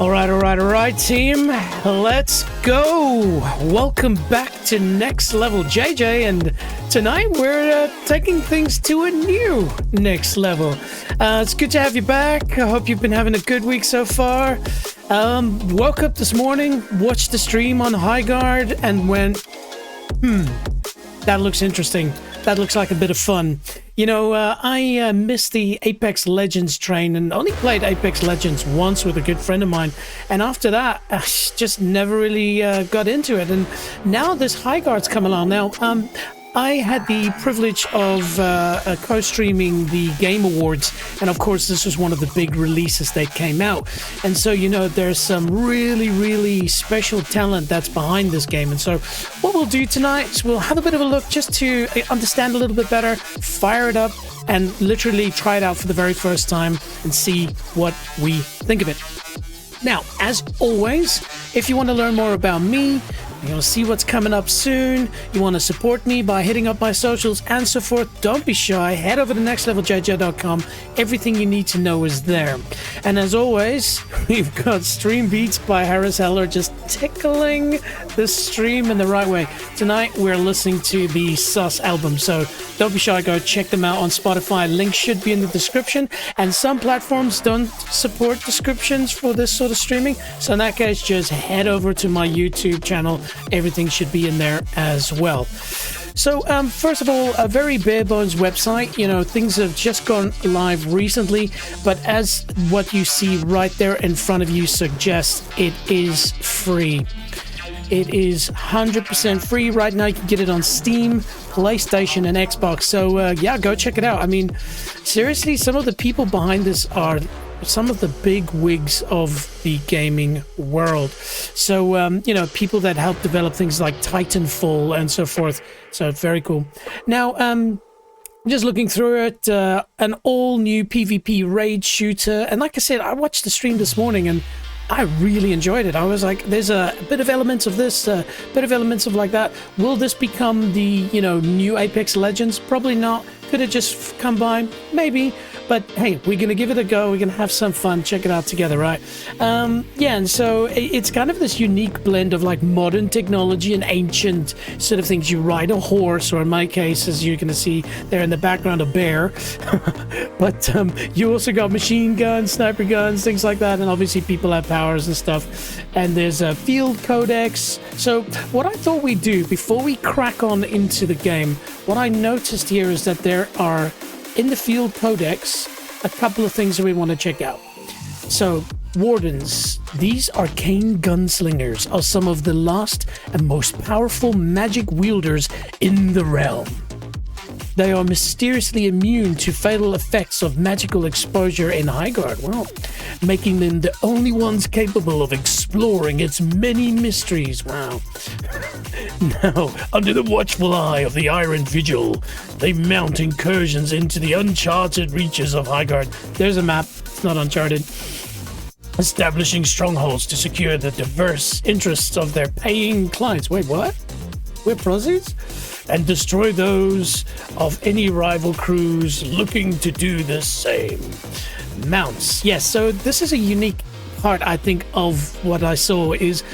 All right, team. Let's go. Welcome back to Next Level, JJ, and tonight we're taking things to a new next level. It's good to have you back. I hope you've been having a good week so far. Woke up this morning, watched the stream on Highguard, and went, that looks interesting. That looks like a bit of fun. You know, I missed the Apex Legends train and only played Apex Legends once with a good friend of mine. And after that, I just never really got into it. And now this Highguard's come along. Now, I had the privilege of co-streaming the Game Awards, and of course this was one of the big releases that came out, and so you know there's some really special talent that's behind this game. And so what we'll do tonight is we'll have a bit of a look just to understand a little bit better, fire it up, and literally try it out for the very first time and see what we think of it. Now, as always, if you want to learn more about me, you want to see what's coming up soon, you want to support me by hitting up my socials and so forth, don't be shy. Head over to nextleveljj.com. Everything you need to know is there. And as always, we've got Stream Beats by Harris Heller just tickling the stream in the right way. Tonight, we're listening to the Sus album, so don't be shy. Go check them out on Spotify. Link should be in the description. And some platforms don't support descriptions for this sort of streaming, so in that case, just head over to my YouTube channel. Everything should be in there as well. So first of all, a very bare bones website. You know, things have just gone live recently, but as what you see right there in front of you suggests, it is free. It is 100% free right now. You can get it on Steam, PlayStation, and Xbox. So yeah, go check it out. I mean, seriously, some of the people behind this are some of the big wigs of the gaming world. So, you know, people that help develop things like Titanfall and so forth. So very cool. Now, just looking through it, an all new PvP raid shooter. And like I said, I watched the stream this morning and I really enjoyed it. I was like, there's a bit of elements of this, a bit of elements of like that. Will this become the, you know, new Apex Legends? Probably not. Could it just come by? Maybe. But hey, we're going to give it a go. We're going to have some fun. Check it out together, right? Yeah, and so it's kind of this unique blend of like modern technology and ancient sort of things. You ride a horse, or in my case, as you're going to see there in the background, a bear. But you also got machine guns, sniper guns, things like that. And obviously people have powers and stuff. And there's a field codex. So what I thought we'd do before we crack on into the game, what I noticed here is that there are, in the field codex, a couple of things that we want to check out. So, Wardens, these arcane gunslingers, are some of the last and most powerful magic wielders in the realm. They are mysteriously immune to fatal effects of magical exposure in Highguard, well, making them the only ones capable of exploring its many mysteries. Wow. Now, under the watchful eye of the Iron Vigil, they mount incursions into the uncharted reaches of Highguard. There's a map, it's not uncharted. Establishing strongholds to secure the diverse interests of their paying clients. Wait, what? We're proceeds? And destroy those of any rival crews looking to do the same. Mounts. Yes, so this is a unique part, I think, of what I saw is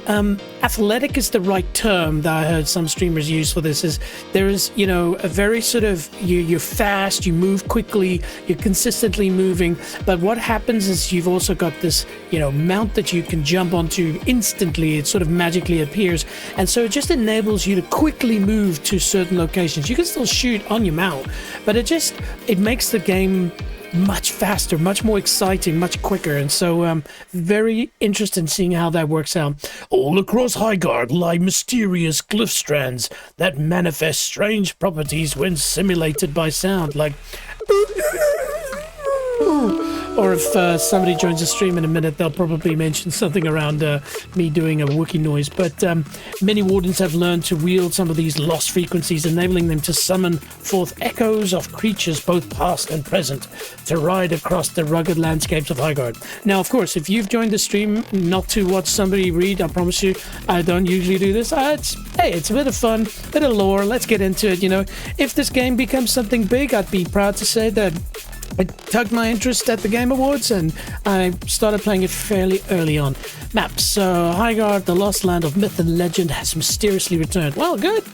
athletic is the right term that I heard some streamers use for this. Is there is, you know, a very sort of, you're fast, you move quickly, you're consistently moving, but what happens is you've also got this, you know, mount that you can jump onto instantly. It sort of magically appears, and so it just enables you to quickly move to certain locations. You can still shoot on your mount, but it makes the game much faster, much more exciting, much quicker. And so very interested in seeing how that works out. All across Highguard lie mysterious glyph strands that manifest strange properties when simulated by sound, like or if somebody joins the stream in a minute, they'll probably mention something around me doing a Wookiee noise. But many Wardens have learned to wield some of these lost frequencies, enabling them to summon forth echoes of creatures both past and present to ride across the rugged landscapes of Highguard. Now, of course, if you've joined the stream not to watch somebody read, I promise you, I don't usually do this. It's a bit of fun, bit of lore. Let's get into it. You know, if this game becomes something big, I'd be proud to say that it tugged my interest at the Game Awards, and I started playing it fairly early on. Maps. So, Highguard, the lost land of myth and legend, has mysteriously returned. Well, good.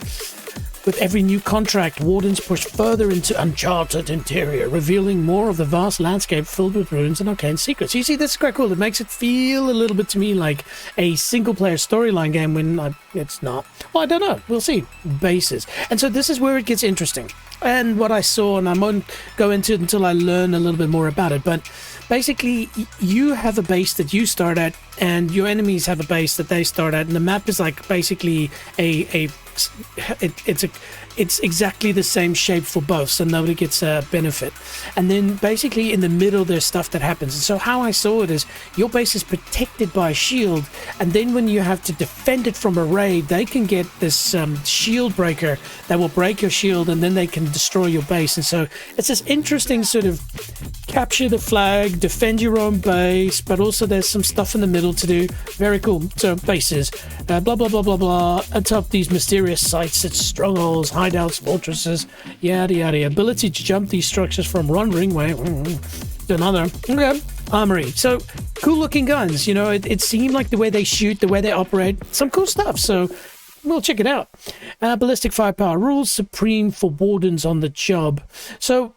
With every new contract, Wardens push further into uncharted interior, revealing more of the vast landscape filled with ruins and arcane secrets. You see, this is quite cool. It makes it feel a little bit to me like a single-player storyline game when it's not. Well, I don't know. We'll see. Bases. And so this is where it gets interesting. And what I saw, and I won't go into it until I learn a little bit more about it, but basically you have a base that you start at, and your enemies have a base that they start at, and the map is like basically it's exactly the same shape for both, so nobody gets a benefit. And then basically in the middle there's stuff that happens. And so how I saw it is your base is protected by a shield, and then when you have to defend it from a raid, they can get this shield breaker that will break your shield, and then they can destroy your base. And so it's this interesting sort of capture the flag, defend your own base, but also there's some stuff in the middle to do. Very cool. So bases, blah blah blah blah blah, atop these mysterious sites, it's strongholds, hideouts, fortresses, yada yada. Ability to jump these structures from one ringway to another. Okay. Armory. So cool looking guns. You know, it seemed like the way they shoot, the way they operate, some cool stuff. So we'll check it out. Ballistic firepower, rules supreme for Wardens on the job. So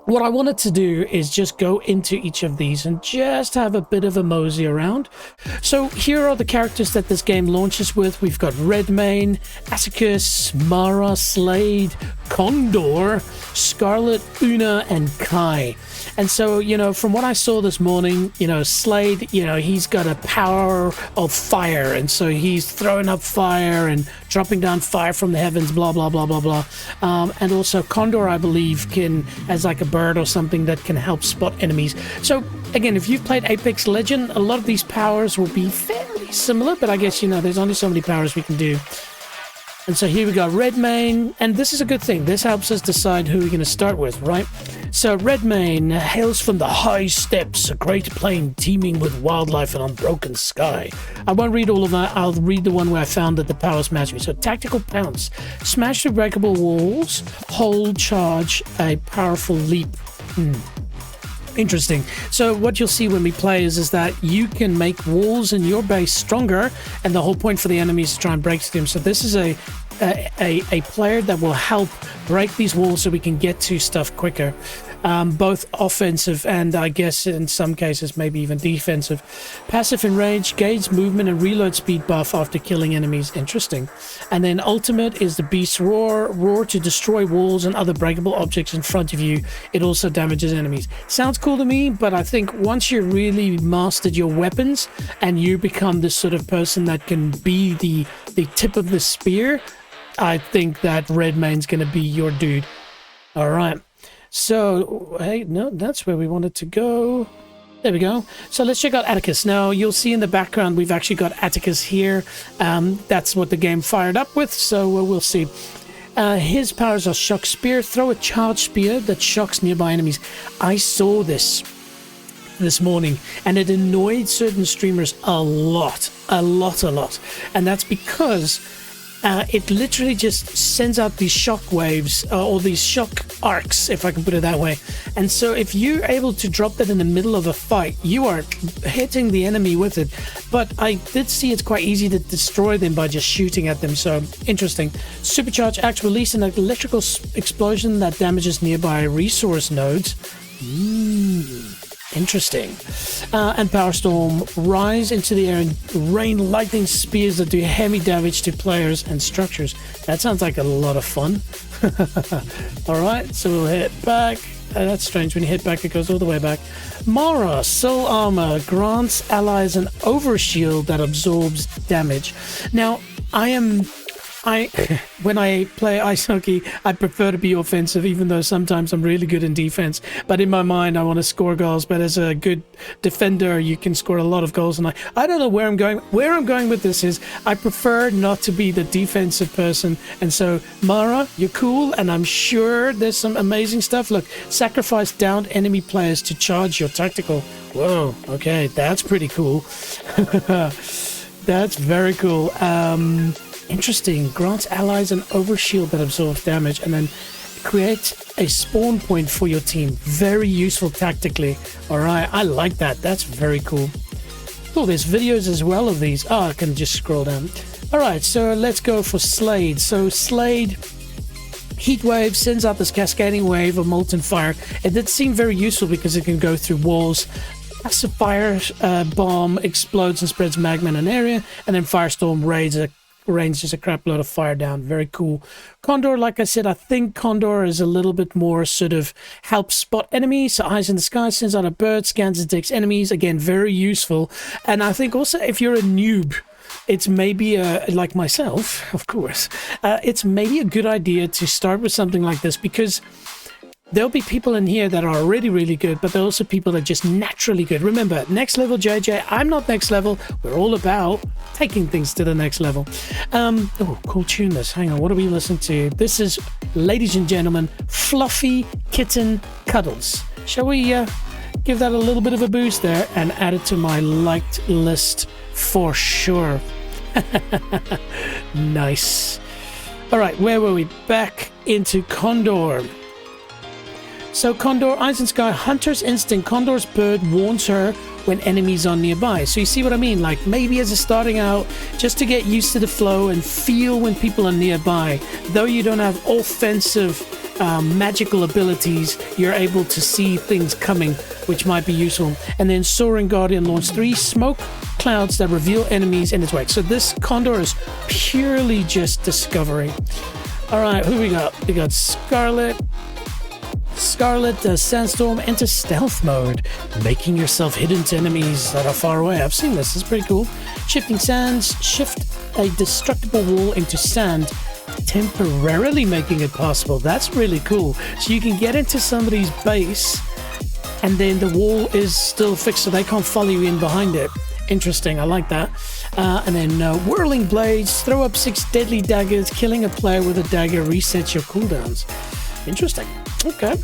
what I wanted to do is just go into each of these and just have a bit of a mosey around. So here are the characters that this game launches with. We've got Redmane, Asicus, Mara, Slade, Condor, Scarlet, Una, and Kai. And so, you know, from what I saw this morning, you know, Slade, you know, he's got a power of fire, and so he's throwing up fire and dropping down fire from the heavens, blah, blah, blah, blah, blah. And also Condor, I believe, can, as like a bird or something that can help spot enemies. So, again, if you've played Apex Legend, a lot of these powers will be fairly similar, but I guess, you know, there's only so many powers we can do. And so here we got Redmane, and this is a good thing. This helps us decide who we're going to start with, right? So Redmane hails from the high steppes, a great plain teeming with wildlife and unbroken sky. I won't read all of that. I'll read the one where I found that the powers match me. So Tactical Pounce, smash through breakable walls, hold, charge, a powerful leap. Interesting. So what you'll see when we play is that you can make walls in your base stronger, and the whole point for the enemy is to try and break through them. So this is a player that will help break these walls so we can get to stuff quicker. Both offensive and I guess in some cases maybe even defensive. Passive enrage, gauge movement and reload speed buff after killing enemies. Interesting. And then ultimate is the Beast's Roar. Roar to destroy walls and other breakable objects in front of you. It also damages enemies. Sounds cool to me, but I think once you really mastered your weapons and you become this sort of person that can be the tip of the spear, I think that Redmane's going to be your dude. All right. So, hey, no, that's where we wanted to go. There we go. So let's check out Atticus. Now, you'll see in the background, we've actually got Atticus here. That's what the game fired up with, so we'll see. His powers are Shock Spear. Throw a charged spear that shocks nearby enemies. I saw this morning, and it annoyed certain streamers a lot. And that's because it literally just sends out these shock waves or these shock arcs, if I can put it that way. And so if you're able to drop that in the middle of a fight, you are hitting the enemy with it. But I did see it's quite easy to destroy them by just shooting at them. So interesting. Supercharge acts release an electrical explosion that damages nearby resource nodes. Interesting. And Power Storm, rise into the air and rain lightning spears that do heavy damage to players and structures. That sounds like a lot of fun. Alright, so we'll hit back. That's strange, when you hit back it goes all the way back. Mara, Soul Armor, grants allies an overshield that absorbs damage. Now, when I play ice hockey, I prefer to be offensive, even though sometimes I'm really good in defense. But in my mind, I want to score goals. But as a good defender, you can score a lot of goals. And I don't know where I'm going. Where I'm going with this is I prefer not to be the defensive person. And so, Mara, you're cool. And I'm sure there's some amazing stuff. Look, sacrifice downed enemy players to charge your tactical. Whoa, okay, that's pretty cool. That's very cool. Interesting. Grants allies an overshield that absorbs damage, and then create a spawn point for your team. Very useful tactically. All right, I like that. That's very cool. Oh, there's videos as well of these. Oh, I can just scroll down. All right, so let's go for Slade. So Slade, heat wave, sends out this cascading wave of molten fire. It did seem very useful because it can go through walls. Massive fire bomb explodes and spreads magma in an area, and then Firestorm rains just a crap load of fire down. Very cool. Condor, like I said, I think Condor is a little bit more sort of help spot enemies. So eyes in the sky, sends out a bird, scans and detects enemies. Again, very useful. And I think also if you're a noob, it's maybe like myself, of course, it's maybe a good idea to start with something like this, because there'll be people in here that are already really good, but there are also people that are just naturally good. Remember, next level JJ, I'm not next level. We're all about taking things to the next level. Oh, cool tune this. Hang on, what are we listening to? This is, ladies and gentlemen, Fluffy Kitten Cuddles. Shall we give that a little bit of a boost there and add it to my liked list for sure? Nice. All right, where were we? Back into Condor. So Condor, eyes in sky, hunter's instinct. Condor's bird warns her when enemies are nearby. So you see what I mean? Like maybe as a starting out, just to get used to the flow and feel when people are nearby. Though you don't have offensive magical abilities, you're able to see things coming, which might be useful. And then Soaring Guardian launch 3 smoke clouds that reveal enemies in its wake. So this Condor is purely just discovery. All right, who we got? We got Scarlet, Sandstorm, enter stealth mode, making yourself hidden to enemies that are far away. I've seen this. It's pretty cool. Shifting sands, shift a destructible wall into sand, temporarily making it possible. That's really cool. So you can get into somebody's base and then the wall is still fixed so they can't follow you in behind it. Interesting. I like that. And then whirling blades, throw up 6 deadly daggers, killing a player with a dagger resets your cooldowns. Interesting. Okay,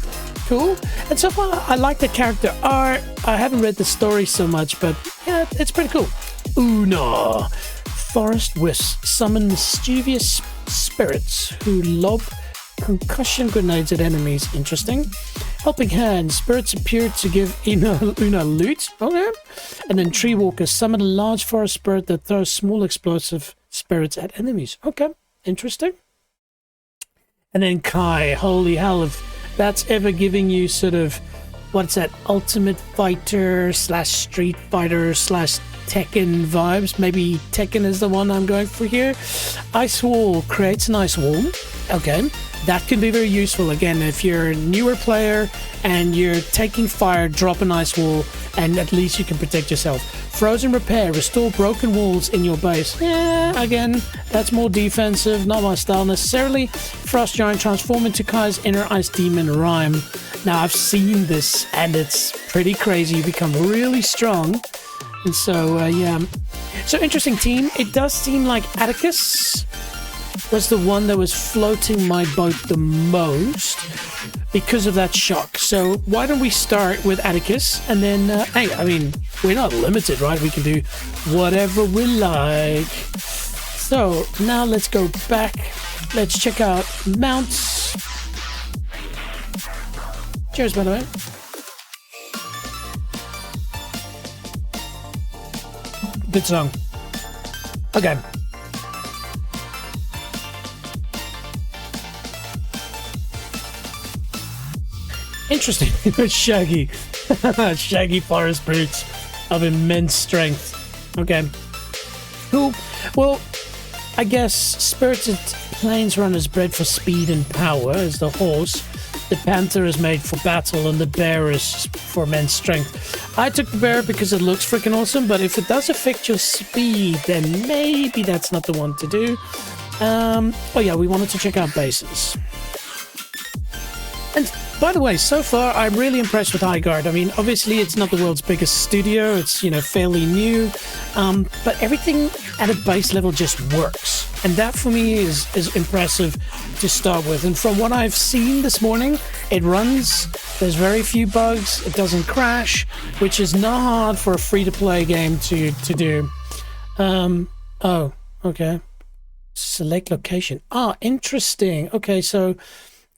cool. And so far, I like the character art. I haven't read the story so much, but yeah, it's pretty cool. Una. Forest wisps summon mischievous spirits who lob concussion grenades at enemies. Interesting. Helping Hand. Spirits appear to give Una loot. Okay. And then Tree Walkers summon a large forest spirit that throws small explosive spirits at enemies. Okay, interesting. And then Kai. Holy hell, if that's ever giving you sort of, what's that, Ultimate Fighter / Street Fighter / Tekken vibes. Maybe Tekken is the one I'm going for here. Ice Wall creates an ice wall. Okay, that can be very useful. Again, if you're a newer player and you're taking fire, drop an ice wall and at least you can protect yourself. Frozen Repair, restore broken walls in your base. Yeah, again, that's more defensive, not my style necessarily. Frost Giant, transform into Kai's inner ice demon Rhyme. Now, I've seen this and it's pretty crazy. You become really strong. And so, yeah. So, interesting team. It does seem like Atticus was the one that was floating my boat the most because of that shock. So why don't we start with Atticus and then, hey, I mean, we're not limited, right? We can do whatever we like. So now let's go back. Let's check out mounts. Cheers, by the way. Good song. Okay. Interesting. Shaggy. Shaggy forest brutes of immense strength. Okay. Cool. Well, I guess Spirited Plains Runner's bred for speed and power as the horse. The panther is made for battle and the bear is for immense strength. I took the bear because it looks freaking awesome, but if it does affect your speed, then maybe that's not the one to do. Oh yeah, we wanted to check out bases. And by the way, so far, I'm really impressed with Highguard. I mean, obviously, it's not the world's biggest studio. It's, you know, fairly new. But everything at a base level just works. And that, for me, is impressive to start with. And from what I've seen this morning, it runs. There's very few bugs. It doesn't crash, which is not hard for a free-to-play game to do. Oh, okay. Select location. Ah, interesting. Okay, so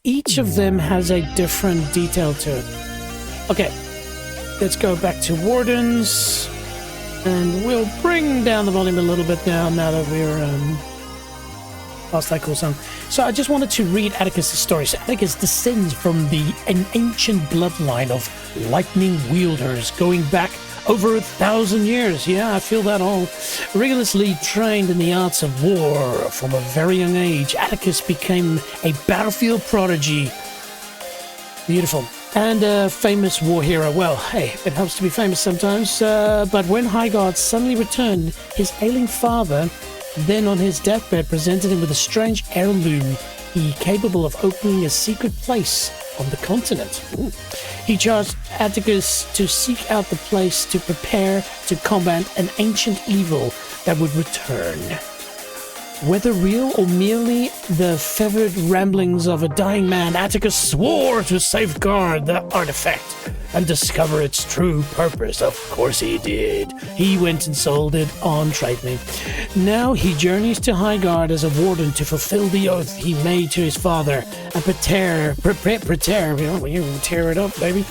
each of them has a different detail to it. Okay, let's go back to Wardens, and we'll bring down the volume a little bit now that we're past that cool song. So I just wanted to read Atticus' story. So Atticus descends from an ancient bloodline of lightning wielders going back over 1,000 years. Yeah, I feel that all. Rigorously trained in the arts of war from a very young age, Atticus became a battlefield prodigy. Beautiful. And a famous war hero. Well, hey, it helps to be famous sometimes. But when Highguard suddenly returned, his ailing father, then on his deathbed, presented him with a strange heirloom, capable of opening a secret place on the continent. Ooh. He charged Atticus to seek out the place to prepare to combat an ancient evil that would return. Whether real or merely the fevered ramblings of a dying man, Atticus swore to safeguard the artifact and discover its true purpose. Of course he did. He went and sold it on TradeMe. Now he journeys to Highguard as a warden to fulfill the oath he made to his father and prepare, you know, tear it up, baby.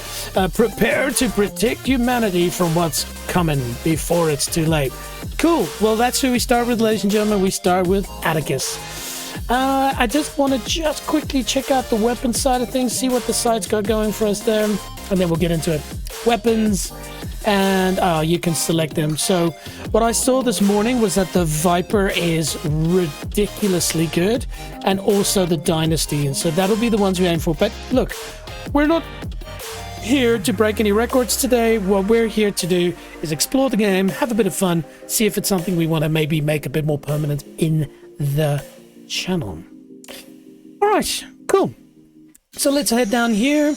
Prepare to protect humanity from what's coming before it's too late. Cool. Well, that's who we start with, ladies and gentlemen. We start with Atticus. I just want to quickly check out the weapon side of things, see what the site's got going for us there, and then we'll get into it. Weapons, and you can select them. So what I saw this morning was that the Viper is ridiculously good, and also the Dynasty, and so that'll be the ones we aim for. But look, we're not here to break any records today. What we're here to do is explore the game, have a bit of fun, see if it's something we want to maybe make a bit more permanent in the channel. All right, cool. So let's head down here.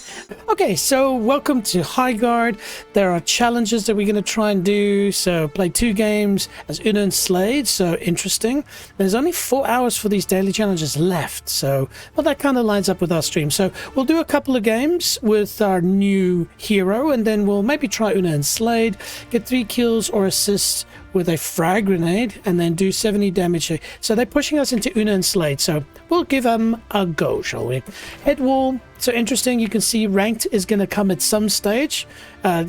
Okay, so welcome to Highguard. There are challenges that we're going to try and do. So play 2 games as Una and Slade. So interesting. There's only 4 hours for these daily challenges left. So, well, that kind of lines up with our stream. So we'll do a couple of games with our new hero, and then we'll maybe try Una and Slade, get 3 kills or assists with a frag grenade, and then do 70 damage. So they're pushing us into Una and Slade, so we'll give them a go, shall we? Head wall, so interesting. You can see ranked is going to come at some stage,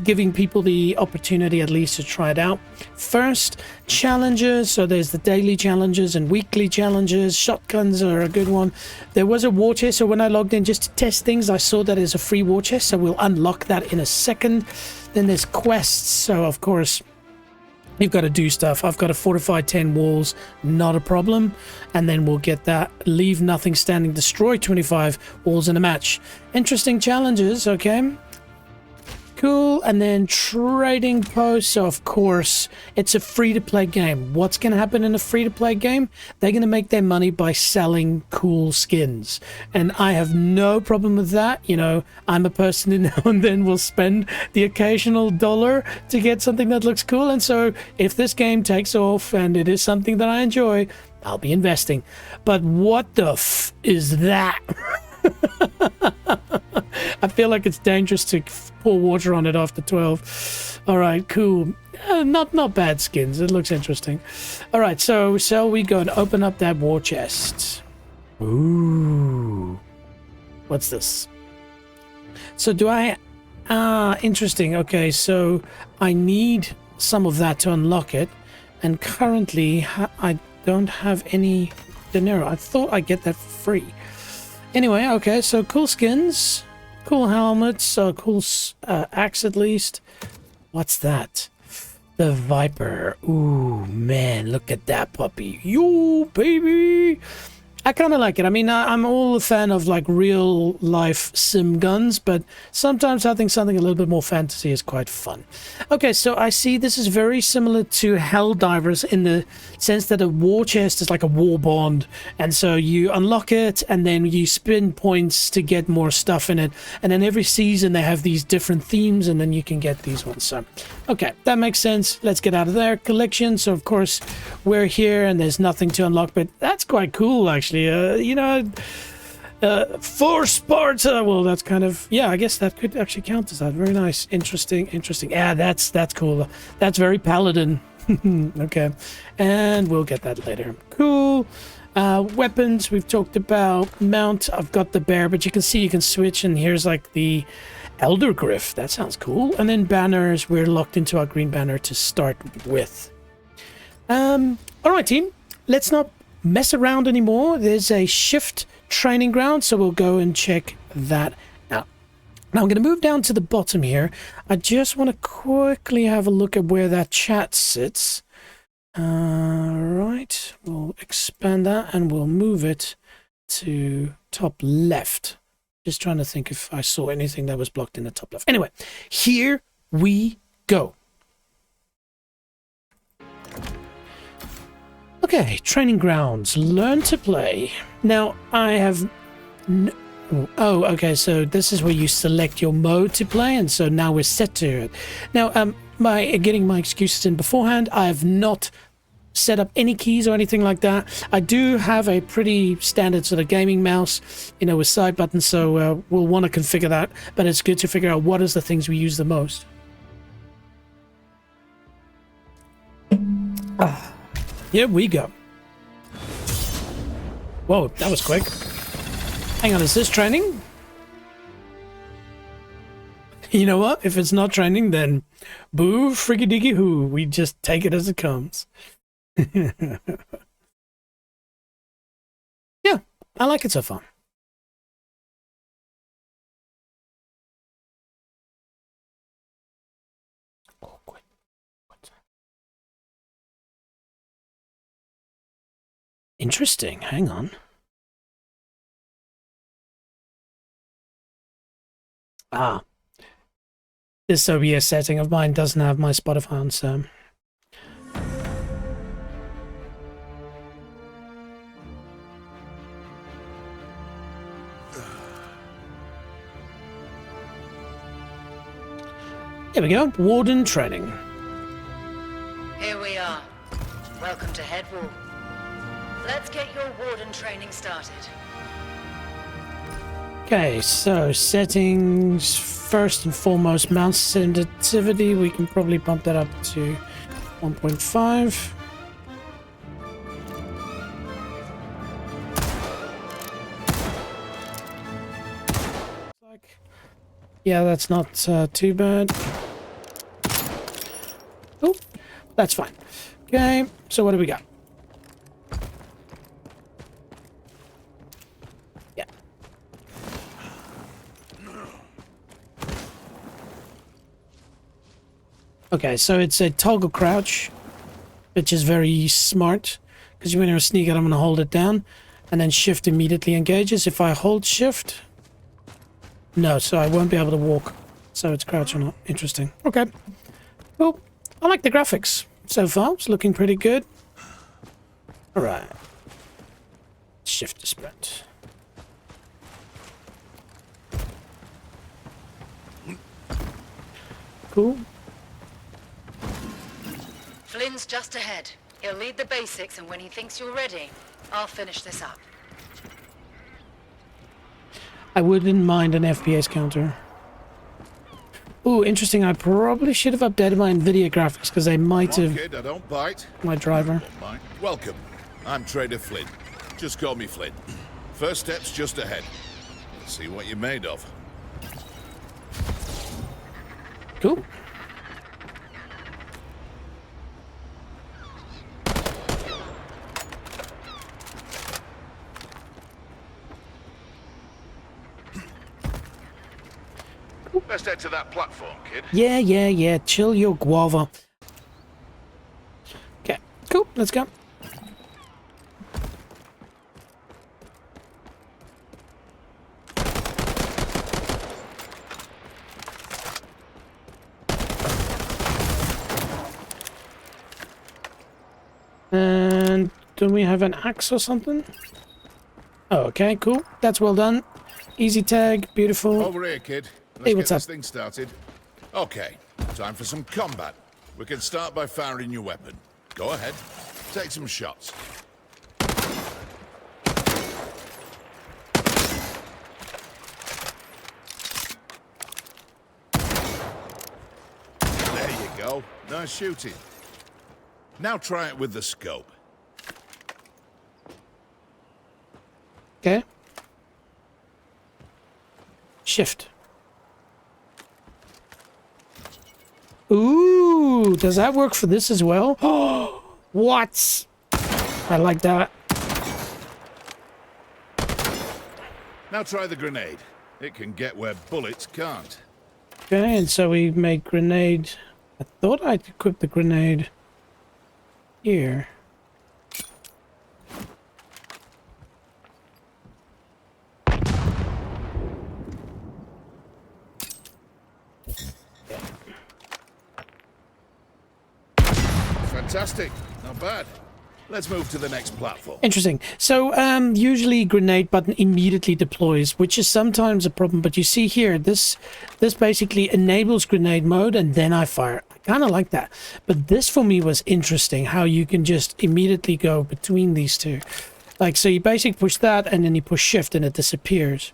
giving people the opportunity at least to try it out. First, challenges. So there's the daily challenges and weekly challenges. Shotguns are a good one. There was a war chest, so when I logged in just to test things, I saw that as a free war chest, so we'll unlock that in a second. Then there's quests, so of course you've got to do stuff. I've got to fortify 10 walls, not a problem. And then we'll get that. Leave nothing standing, destroy 25 walls in a match. Interesting challenges, okay. Cool. And then trading posts. So of course it's a free-to-play game. What's going to happen in a free-to-play game? They're going to make their money by selling cool skins, and I have no problem with that. You know, I'm a person who now and then will spend the occasional dollar to get something that looks cool, and so if this game takes off and it is something that I enjoy, I'll be investing. But what the f is that? I feel like it's dangerous to pour water on it after 12. All right, cool. Not bad skins. It looks interesting. All right, so shall we go and open up that war chest? Ooh. What's this? So do I... interesting. Okay, so I need some of that to unlock it. And currently, I don't have any dinero. I thought I'd get that for free. Anyway, okay, so cool skins, cool helmets, cool axe at least. What's that? The Viper. Ooh, man, look at that puppy. Yo, baby! I kind of like it. I mean, I'm all a fan of like real life sim guns, but sometimes I think something a little bit more fantasy is quite fun. Okay, so I see this is very similar to Helldivers in the sense that a war chest is like a war bond, and so you unlock it and then you spend points to get more stuff in it, and then every season they have these different themes and then you can get these ones. So okay, that makes sense. Let's get out of there. Collection. So of course we're here and there's nothing to unlock, but that's quite cool actually. You know, for Sparta. Well, that's kind of, yeah, I guess that could actually count as that. Very nice. Interesting. Yeah, that's cool. That's very paladin. Okay, and we'll get that later. Cool. Weapons, we've talked about. Mount, I've got the bear, but you can see you can switch, and here's like the Elder Griff. That sounds cool. And then banners, we're locked into our green banner to start with. Alright team, let's not mess around anymore. There's a shift training ground, so we'll go and check that out. Now I'm going to move down to the bottom here. I just want to quickly have a look at where that chat sits. Right, we'll expand that and we'll move it to top left. Just trying to think if I saw anything that was blocked in the top left. Anyway, here we go. Okay, training grounds, learn to play. Now I have oh, okay, so this is where you select your mode to play, and so now we're set to it. Now, by getting my excuses in beforehand, I have not set up any keys or anything like that. I do have a pretty standard sort of gaming mouse, you know, with side buttons, so we'll want to configure that, but it's good to figure out what is the things we use the most. Here we go. Whoa, that was quick. Hang on, is this training? You know what? If it's not training, then boo friggy diggy hoo. We just take it as it comes. Yeah, I like it so far. Interesting. Hang on. Ah. This OBS setting of mine doesn't have my Spotify on, so... Here we go. Warden training. Here we are. Welcome to Headwall. Let's get your warden training started. Okay, so settings, first and foremost, mount sensitivity, we can probably bump that up to 1.5. Yeah, that's not too bad. Oh, that's fine. Okay, so what do we got? Okay, so it's a toggle crouch, which is very smart, because when you're a sneak out, I'm going to hold it down, and then shift immediately engages. If I hold shift, no, so I won't be able to walk. So it's crouch or not. Interesting. Okay. Well, I like the graphics so far. It's looking pretty good. All right. Shift to sprint. Cool. Flynn's just ahead. He'll lead the basics, and when he thinks you're ready, I'll finish this up. I wouldn't mind an FPS counter. Ooh, interesting. I probably should have updated my NVIDIA graphics, because they might have... Kid, I don't bite. My driver. Welcome. I'm Trader Flynn. Just call me Flynn. First step's just ahead. Let's see what you're made of. Cool. Best head to that platform, kid. Yeah. Chill your guava. Okay, cool. Let's go. And don't we have an axe or something? Oh, okay, cool. That's well done. Easy tag, beautiful. Over here, kid. Let's Hey, what's get up? this thing started. Okay, time for some combat. We can start by firing your weapon. Go ahead. Take some shots. There you go. Nice shooting. Now try it with the scope. Okay. Shift. Ooh, does that work for this as well? Oh, what? I like that. Now try the grenade. It can get where bullets can't. Okay, and so we made grenade. I thought I'd equip the grenade here. Fantastic. Not bad. Let's move to the next platform. Interesting. So, usually grenade button immediately deploys, which is sometimes a problem. But you see here, this basically enables grenade mode, and then I fire. I kind of like that. But this for me was interesting, how you can just immediately go between these two. Like, so you basically push that, and then you push shift, and it disappears.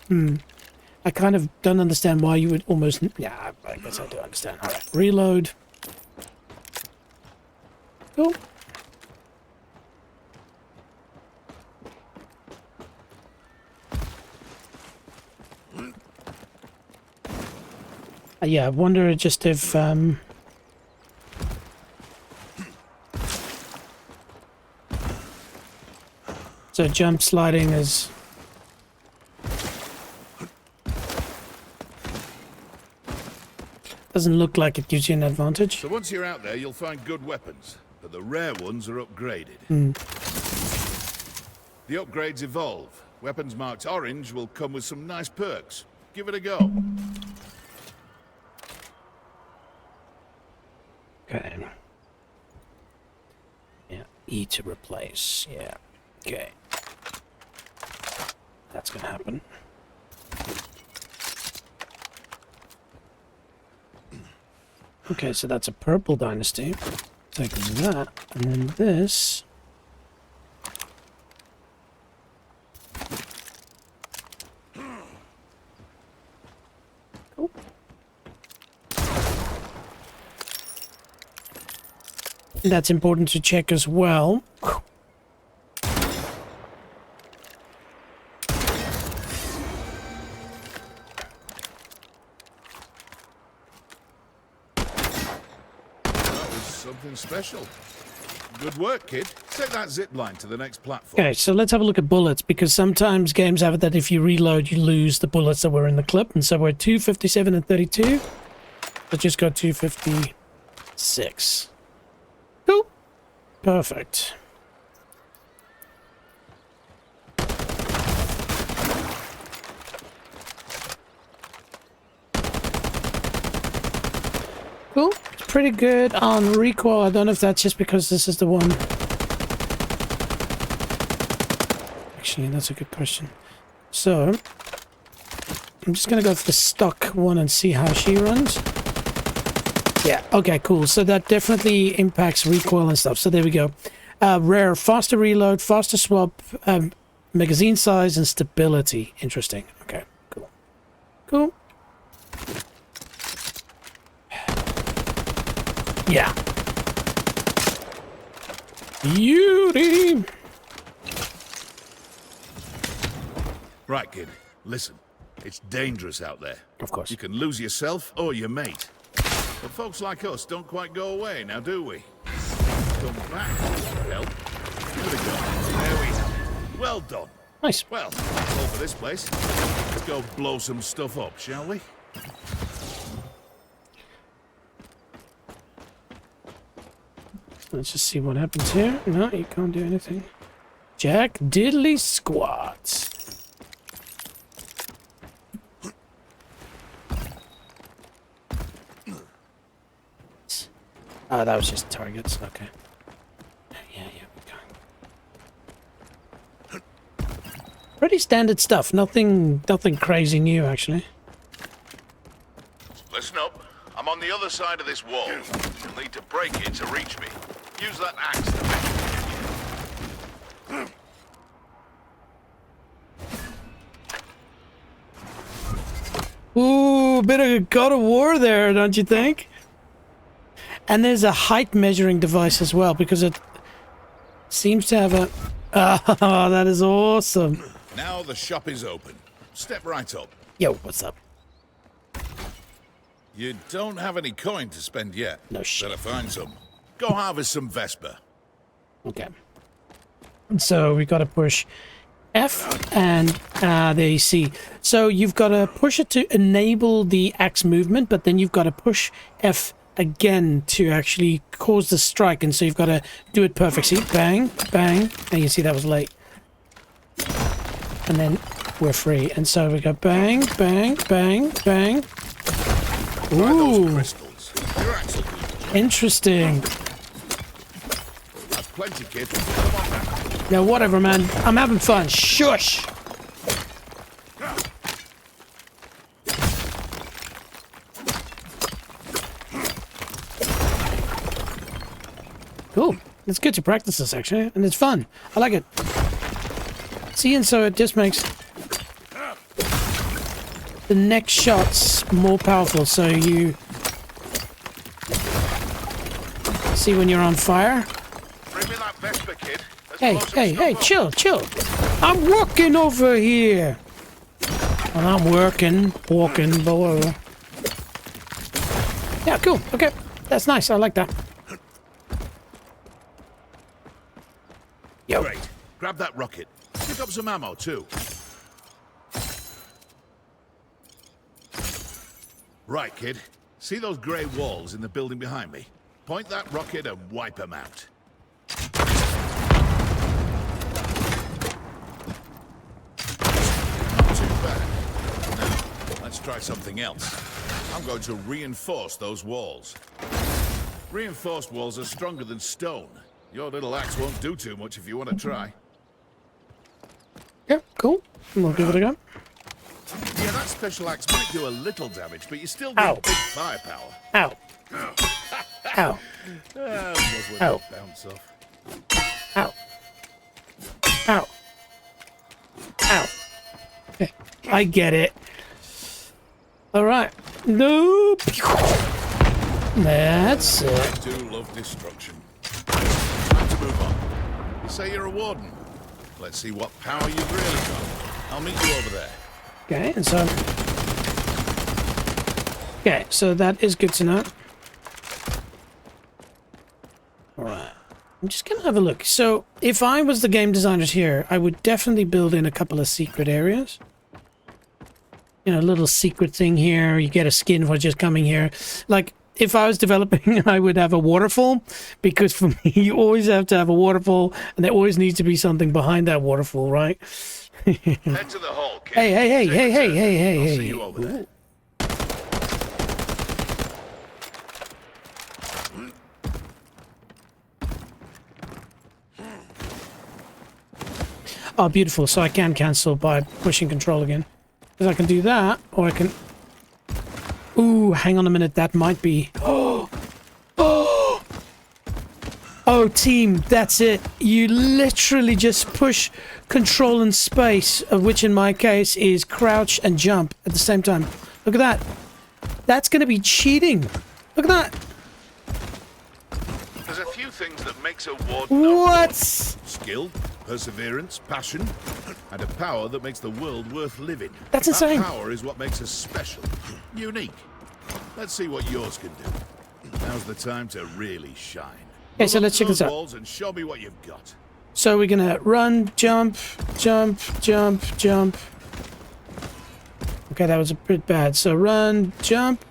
I kind of don't understand why you would almost... Yeah, I guess I do understand. All right, reload. Cool. Yeah, I wonder just if so jump sliding is doesn't look like it gives you an advantage. So once you're out there, you'll find good weapons, but the rare ones are upgraded. The upgrades evolve. Weapons marked orange will come with some nice perks. Give it a go. Okay. Yeah, E to replace. Yeah. Okay. That's gonna happen. Okay, so that's a purple dynasty. Take that, and then this. Cool. That's important to check as well. Something special. Good work, kid. Take that zip line to the next platform. Okay, so let's have a look at bullets, because sometimes games have it that if you reload, you lose the bullets that were in the clip, and so we're 257 and 32. Let's just go 256. Cool. Perfect. Cool. Pretty good on recoil. I don't know if that's just because this is the one. Actually, that's a good question. So, I'm just going to go for the stock one and see how she runs. Yeah, okay, cool. So that definitely impacts recoil and stuff. So there we go. Rare, faster reload, faster swap, magazine size, and stability. Interesting. Okay, cool. Cool. Yeah. Beauty. Right, kid. Listen. It's dangerous out there. Of course. You can lose yourself or your mate. But folks like us don't quite go away, now do we? Come back for help. Give it a go. There we go. Well done. Nice. Well, that's all for this place. Let's go blow some stuff up, shall we? Let's just see what happens here. No, you can't do anything. Jack Diddley Squats. Oh, that was just targets. Okay. Yeah, we go. Pretty standard stuff. Nothing crazy new, actually. Listen up. I'm on the other side of this wall. You'll need to break it to reach me. Use that axe to make it. Ooh, bit of God of War there, don't you think? And there's a height measuring device as well, because it seems to have a... Oh, that is awesome. Now the shop is open. Step right up. Yo, what's up? You don't have any coin to spend yet. No shit. Better find some. Go harvest some Vesper. Okay. So we got to push F and there you see. So you've got to push it to enable the axe movement, but then you've got to push F again to actually cause the strike, and so you've got to do it perfect. See, bang, bang, and you see that was late. And then we're free, and so we go bang, bang, bang, bang. Ooh, Crystals. Your axe will do. interesting. That's plenty, kid. Come on now. Yeah, whatever, man. I'm having fun. Shush. Cool. It's good to practice this, actually, and it's fun. I like it. See, and so it just makes the next shots more powerful. So you see when you're on fire. Bring me that Vesper, kid. Hey, chill. I'm working over here. Well, I'm walking, below. Yeah, cool. Okay, that's nice. I like that. Yo. Great. Grab that rocket. Pick up some ammo, too. Right, kid. See those grey walls in the building behind me? Point that rocket and wipe them out. Not too bad. Now, let's try something else. I'm going to reinforce those walls. Reinforced walls are stronger than stone. Your little axe won't do too much if you want to try. Yeah, cool. We'll give it a go. Yeah, that special axe might do a little damage, but you still Ow. get big firepower. Ow. Ow. Ow. Bounce off. Ow. Ow. Ow. Okay, I get it. All right. Nope. That's it. I do love destruction. Time to move on. You say you're a warden. Let's see what power you've really got. I'll meet you over there. Okay, and so... Okay, so that is good to know. Alright. I'm just gonna have a look. So, if I was the game designers here, I would definitely build in a couple of secret areas. You know, a little secret thing here. You get a skin for just coming here. Like, if I was developing, I would have a waterfall. Because for me, you always have to have a waterfall. And there always needs to be something behind that waterfall, right? Head to the hole, kid. Hey. I'll see you over there. Oh, beautiful. So I can cancel by pushing control again. Because I can do that, or I can... Ooh, hang on a minute. That might be... Oh, team, that's it. You literally just push control and space, of which in my case is crouch and jump at the same time. Look at that. That's going to be cheating. Look at that. There's a few things that makes a warden What? skill, perseverance, passion, and a power that makes the world worth living. That's insane. That power is what makes us special, unique. Let's see what yours can do. Now's the time to really shine. Okay, so let's check this out. Walls and show me what you've got. So we're going to run, jump. Okay, that was a bit bad. So run, jump.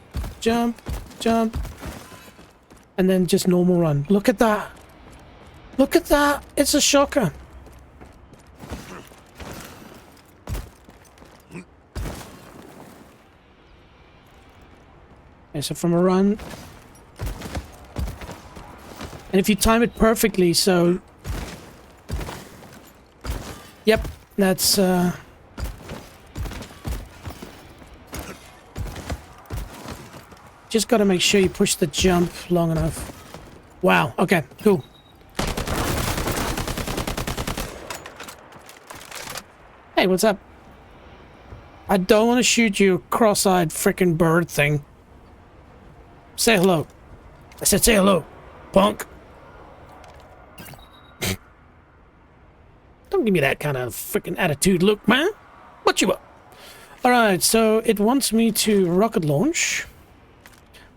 And then just normal run. Look at that. Look at that. It's a shocker. Okay, so from a run. And if you time it perfectly, so... Yep, that's... Just gotta make sure you push the jump long enough. Wow, okay, cool. Hey, what's up? I don't want to shoot you, cross-eyed frickin' bird thing. Say hello. I said say hello, punk. Don't give me that kind of freaking attitude look, man. What you up? Alright, so it wants me to rocket launch,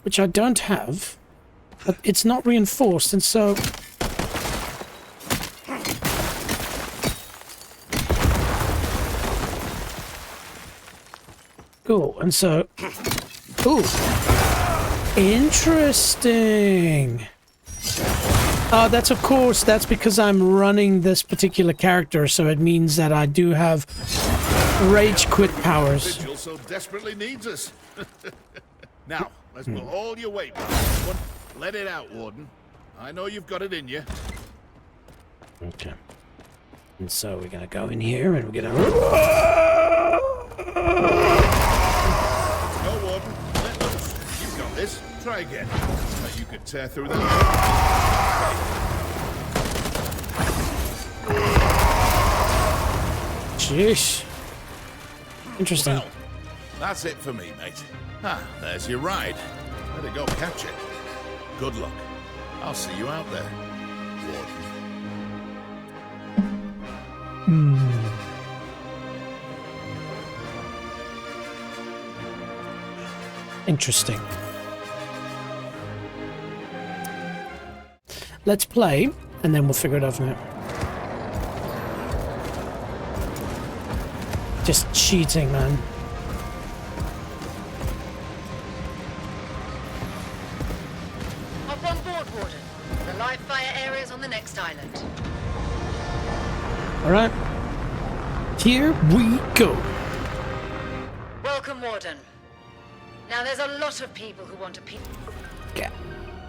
which I don't have, but it's not reinforced, and so... Cool, and so... Ooh. Interesting. That's of course, that's because I'm running this particular character, so it means that I do have rage quit powers. Vigil so desperately needs us. Now, let's put all your weight behind this one. Let it out, Warden. I know you've got it in you. Okay. And so we're gonna go in here and we're gonna... Go, Warden. Let loose. You've got this. Try again. You could tear through that. Jeez. Interesting. Well, that's it for me, mate. Ah, there's your ride. Better go catch it. Good luck. I'll see you out there, Warden. Interesting. Let's play, and then we'll figure it out from there. Just cheating, man. Hop on board, Warden. The live fire area's on the next island. Alright. Here we go. Welcome, Warden. Now, there's a lot of people who want to Okay.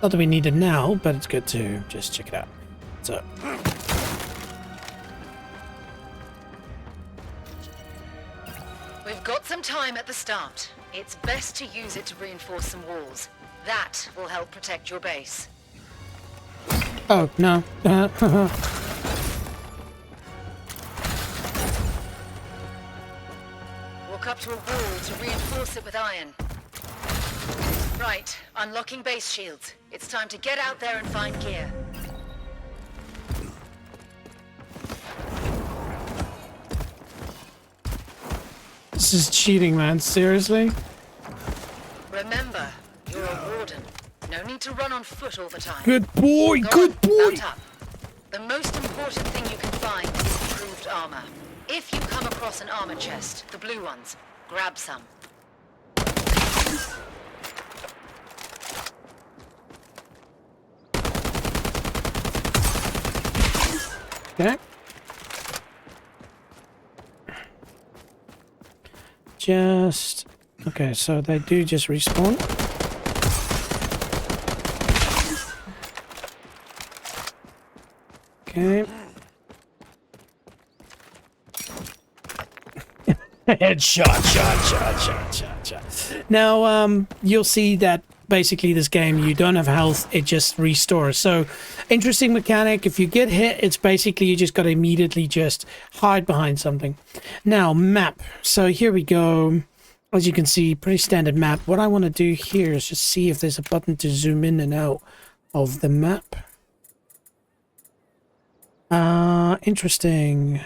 Not that we need it now, but it's good to just check it out. So. We've got some time at the start. It's best to use it to reinforce some walls. That will help protect your base. Oh, no. Walk up to a wall to reinforce it with iron. Right, unlocking base shields. It's time to get out there and find gear. This is cheating, man. Seriously? Remember, you're a warden. No need to run on foot all the time. Good boy, Go good on, boy! mount up. The most important thing you can find is improved armor. If you come across an armor chest, the blue ones, grab some. Okay. Just... Okay, so they do just respawn. Okay. Shot. Now, you'll see that basically this game, you don't have health, it just restores. So, interesting mechanic. If you get hit, it's basically you just got to immediately just hide behind something. Now, map. So here we go. As you can see, pretty standard map. What I want to do here is just see if there's a button to zoom in and out of the map. Interesting.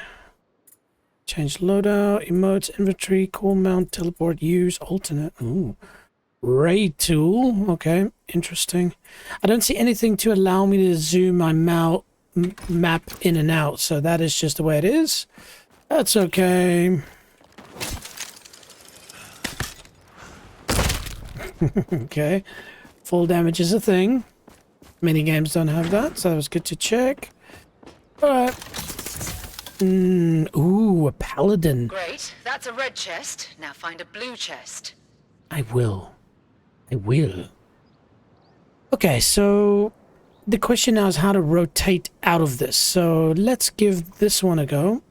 Change loadout, emotes, inventory, call mount, teleport, use, alternate. Ooh. Raid tool. Okay, interesting. I don't see anything to allow me to zoom my map in and out, so that is just the way it is. That's okay. Okay. Full damage is a thing. Many games don't have that, so that was good to check. Alright. Ooh, a paladin. Great, that's a red chest. Now find a blue chest. I will. Okay, so the question now is how to rotate out of this. So let's give this one a go.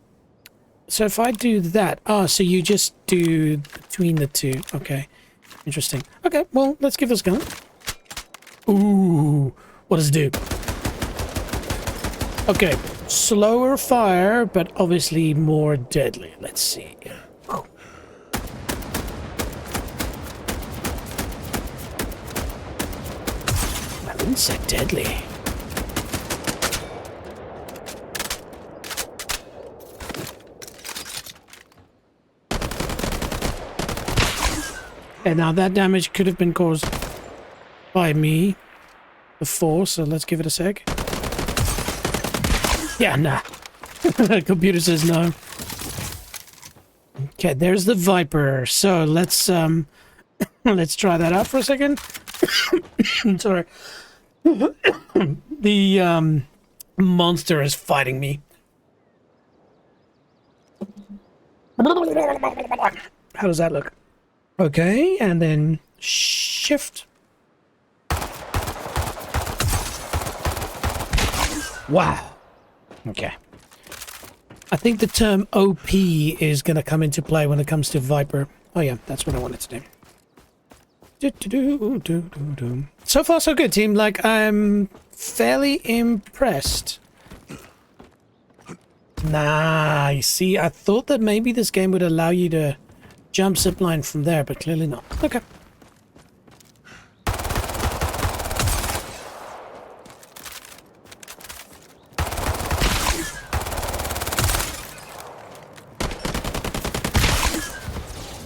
So if I do that, so you just do between the two. Okay, interesting. Okay, well, let's give this a go. Ooh, what does it do? Okay, slower fire, but obviously more deadly. Let's see. I wouldn't say deadly. And now that damage could have been caused by me before, so let's give it a sec. Yeah, nah. Computer says no. Okay, there's the Viper. So let's let's try that out for a second. Sorry. The monster is fighting me. How does that look? Okay, and then shift. Wow. Okay. I think the term OP is going to come into play when it comes to Viper. Oh yeah, that's what I wanted to do. So far so good, team. Like, I'm fairly impressed. Nah, you see, I thought that maybe this game would allow you to jump zipline from there, but clearly not. Okay.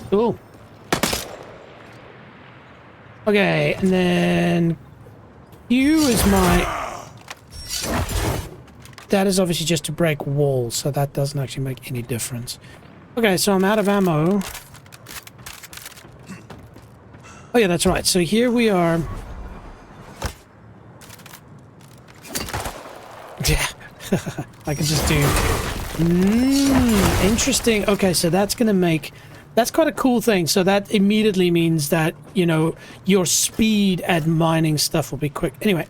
Cool. Okay, and then Q is my... That is obviously just to break walls, so that doesn't actually make any difference. Okay, so I'm out of ammo. Oh yeah, that's right. So here we are. Yeah, I can just do... interesting. Okay, so that's gonna make... That's quite a cool thing. So that immediately means that, you know, your speed at mining stuff will be quick. Anyway,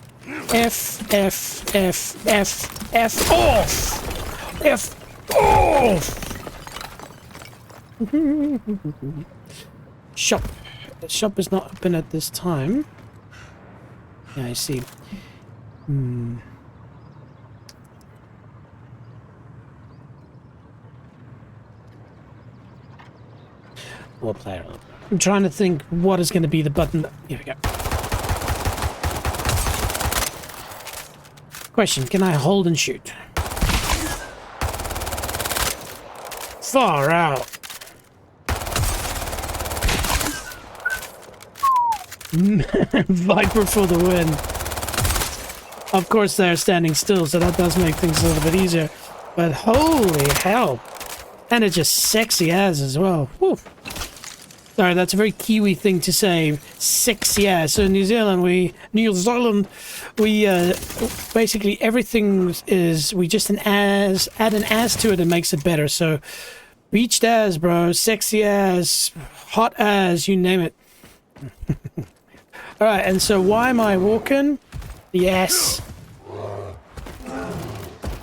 F off! F off! Shop. The shop is not open at this time. Yeah, I see. We'll play it. I'm trying to think what is going to be the button. Here we go. Question, can I hold and shoot? Far out. Viper for the win. Of course they're standing still, so that does make things a little bit easier. But holy hell. And it's just sexy as well. Whew. Sorry, that's a very Kiwi thing to say. Sexy as. So New Zealand, we basically everything is, we just add an as to it and makes it better. So beached as, bro, sexy as, hot as, you name it. All right, and so why am I walking? Yes.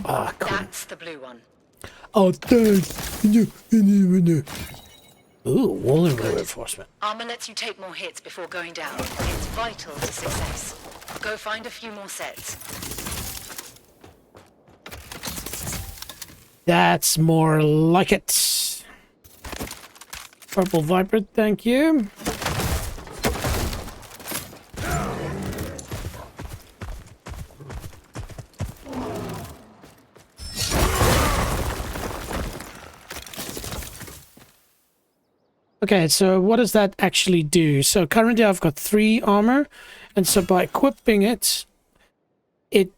Ah, cool. That's the blue one. Oh, thanks. Ooh, wall and reinforcement. Armor lets you take more hits before going down. It's vital to success. Go find a few more sets. That's more like it. Purple Viper, thank you. Okay, so what does that actually do? So currently I've got 3 armor, and so by equipping it, it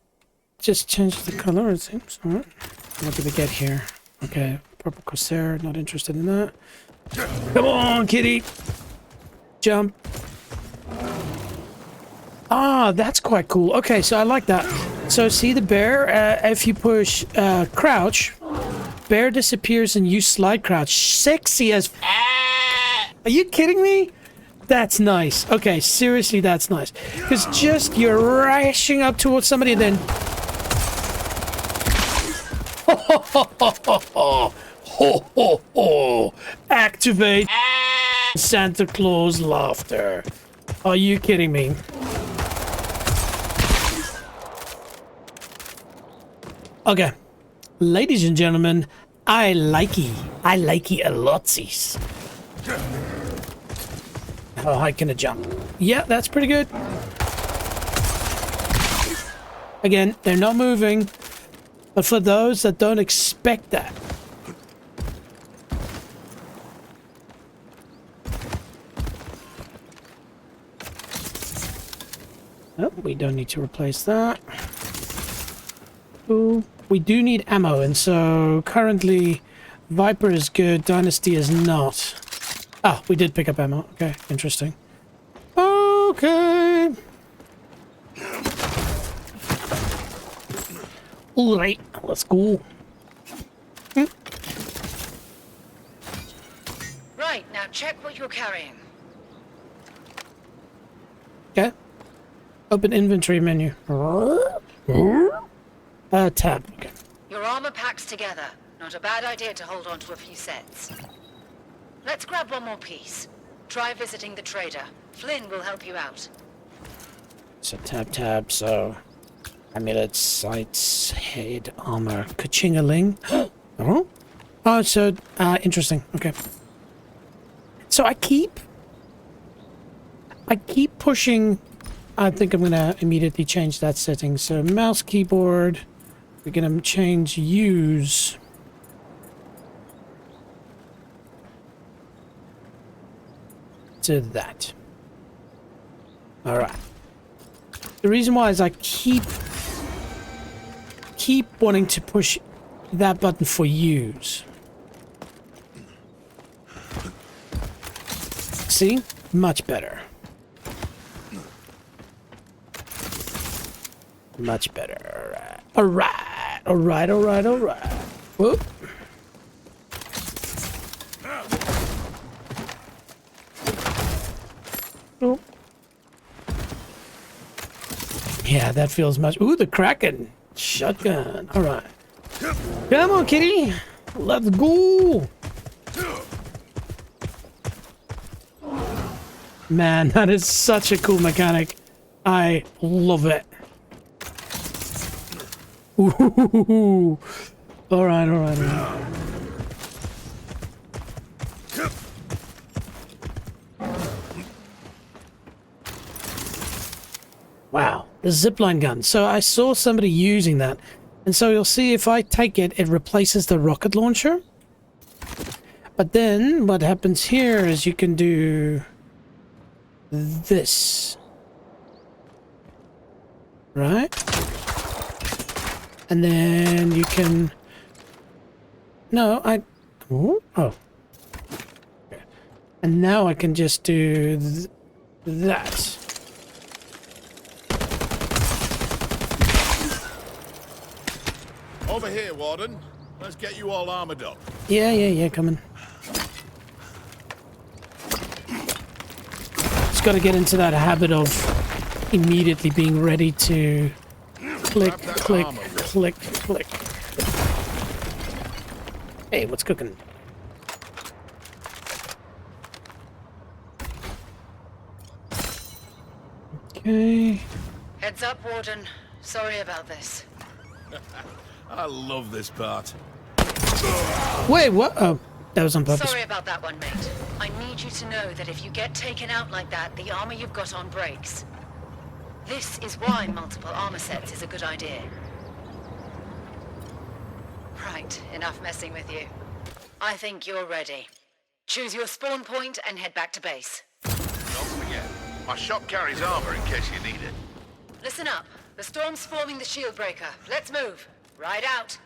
just changed the color, it seems. All right. What did we get here? Okay, purple Corsair, not interested in that. Come on, kitty! Jump. Ah, that's quite cool. Okay, so I like that. So see the bear? If you push crouch, bear disappears and you slide crouch. Sexy as... Are you kidding me? That's nice. Okay, seriously, that's nice. Because just you're rashing up towards somebody and then... Ho, ho, ho, ho, ho, ho, ho, ho. Activate Santa Claus laughter. Are you kidding me? Okay. Ladies and gentlemen, I likey a lotsies. How high can it jump? Yeah, that's pretty good. Again, they're not moving. But for those that don't expect that. Oh, we don't need to replace that. Ooh, we do need ammo, and so currently Viper is good, Dynasty is not. Ah, we did pick up ammo. Okay, interesting. Okay. Alright, let's go. Right, now check what you're carrying. Okay. Open inventory menu. Tab. Okay. Your armor packs together. Not a bad idea to hold on to a few sets. Let's grab one more piece. Try visiting the trader. Flynn will help you out. So tab, so amulets, sights, head, armor, ka-ching-a-ling. Oh? Oh, so, interesting. Okay. So I keep pushing. I think I'm gonna immediately change that setting. So mouse, keyboard, we're gonna change use. To that. Alright. The reason why is I keep wanting to push that button for use. See? Much better. Much better. Alright. Alright. Whoop. Oh. Yeah, that feels much. Ooh, the Kraken shotgun. All right, come on, kitty. Let's go. Man, that is such a cool mechanic. I love it. Ooh. All right. Wow, the zipline gun. So I saw somebody using that. And so you'll see if I take it, it replaces the rocket launcher. But then what happens here is you can do this. Right? And then you can... No, I... Oh. Okay. And now I can just do that. Over here, Warden. Let's get you all armored up. Yeah, coming. Just got to get into that habit of immediately being ready to click. Hey, what's cooking? Okay. Heads up, Warden. Sorry about this. I love this part. Wait, what? Oh, that was on purpose. Sorry about that one, mate. I need you to know that if you get taken out like that, the armor you've got on breaks. This is why multiple armor sets is a good idea. Right, enough messing with you. I think you're ready. Choose your spawn point and head back to base. Don't forget, my shop carries armor in case you need it. Listen up. The storm's forming the shield breaker. Let's move. Right out.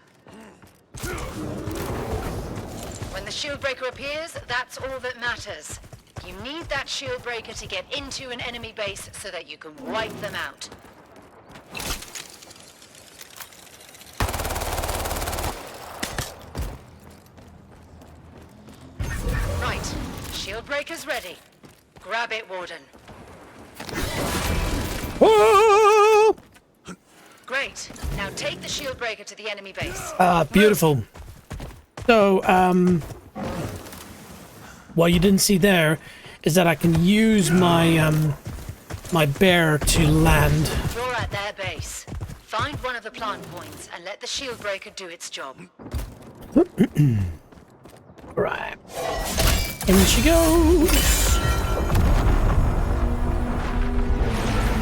When the shield breaker appears, that's all that matters. You need that shield breaker to get into an enemy base so that you can wipe them out. Right. Shield breaker's ready. Grab it, Warden. Whoa! Great. Now take the shield breaker to the enemy base. Beautiful. So, what you didn't see there is that I can use my my bear to land. You're at their base. Find one of the plant points and let the shield breaker do its job. Right. In she goes.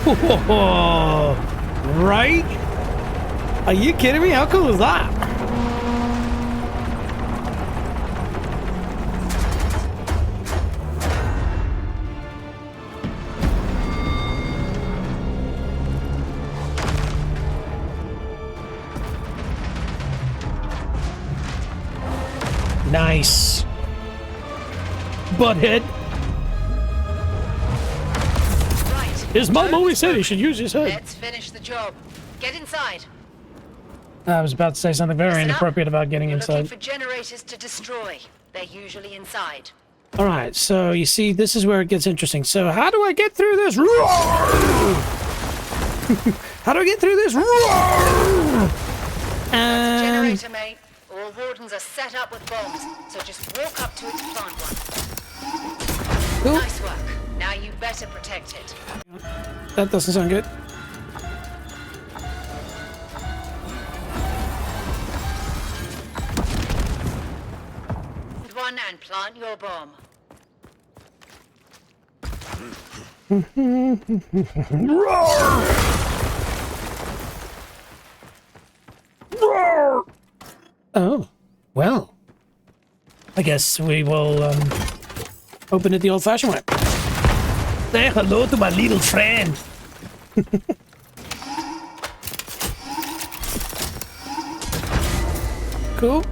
Whoa. Right? Are you kidding me? How cool is that? Nice. Butthead. Right. His mom always said he should use his head. Let's finish the job. Get inside. I was about to say something very Listen up. inappropriate about getting You're inside. looking for generators to destroy. They're usually inside. All right, so you see, this is where it gets interesting. So how do I get through this? How do I get through this? Generator, mate. All wardens are set up with bombs, so just walk up to it to plant one. Cool. Nice work. Now you better protect it. That doesn't sound good. One and plant your bomb. Oh, well. I guess we will open it the old-fashioned way. Say hello to my little friend. Cool.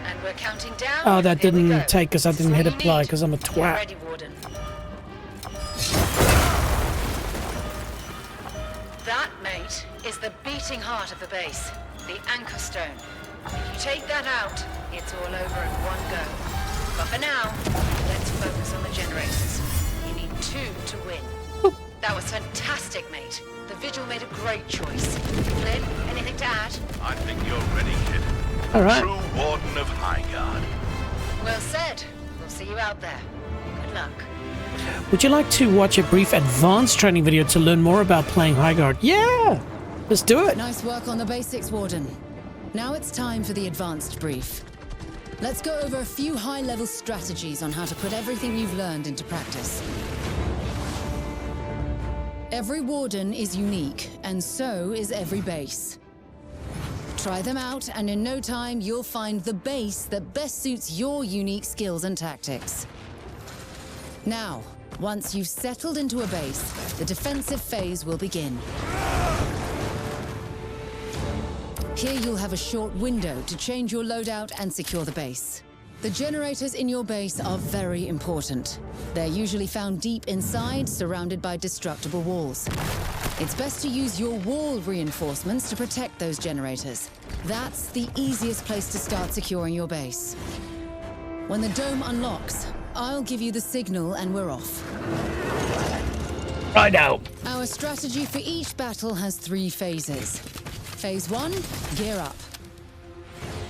And we're counting down. Oh, that Here we go. didn't take because I didn't hit apply because I'm a Get twat. ready, Warden. That, mate, is the beating heart of the base, the anchor stone. If you take that out, it's all over in one go. But for now, let's focus on the generators. You need 2 to win. That was fantastic, mate. The Vigil made a great choice. Flynn, anything to add? I think you're ready, kid. All right. True Warden of Highguard. Well said. We'll see you out there. Good luck. Would you like to watch a brief advanced training video to learn more about playing Highguard? Yeah! Let's do it! Nice work on the basics, Warden. Now it's time for the advanced brief. Let's go over a few high-level strategies on how to put everything you've learned into practice. Every Warden is unique, and so is every base. Try them out, and in no time, you'll find the base that best suits your unique skills and tactics. Now, once you've settled into a base, the defensive phase will begin. Here you'll have a short window to change your loadout and secure the base. The generators in your base are very important. They're usually found deep inside, surrounded by destructible walls. It's best to use your wall reinforcements to protect those generators. That's the easiest place to start securing your base. When the dome unlocks, I'll give you the signal and we're off. Right now. Our strategy for each battle has 3 phases. Phase 1, gear up.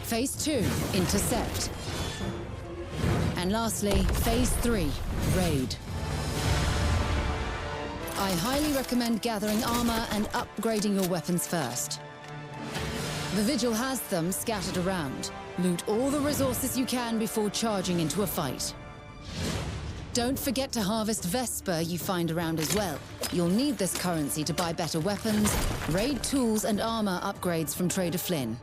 Phase 2, intercept. And lastly, Phase 3, raid. I highly recommend gathering armor and upgrading your weapons first. The Vigil has them scattered around. Loot all the resources you can before charging into a fight. Don't forget to harvest Vesper you find around as well. You'll need this currency to buy better weapons, raid tools and armor upgrades from Trader Flynn.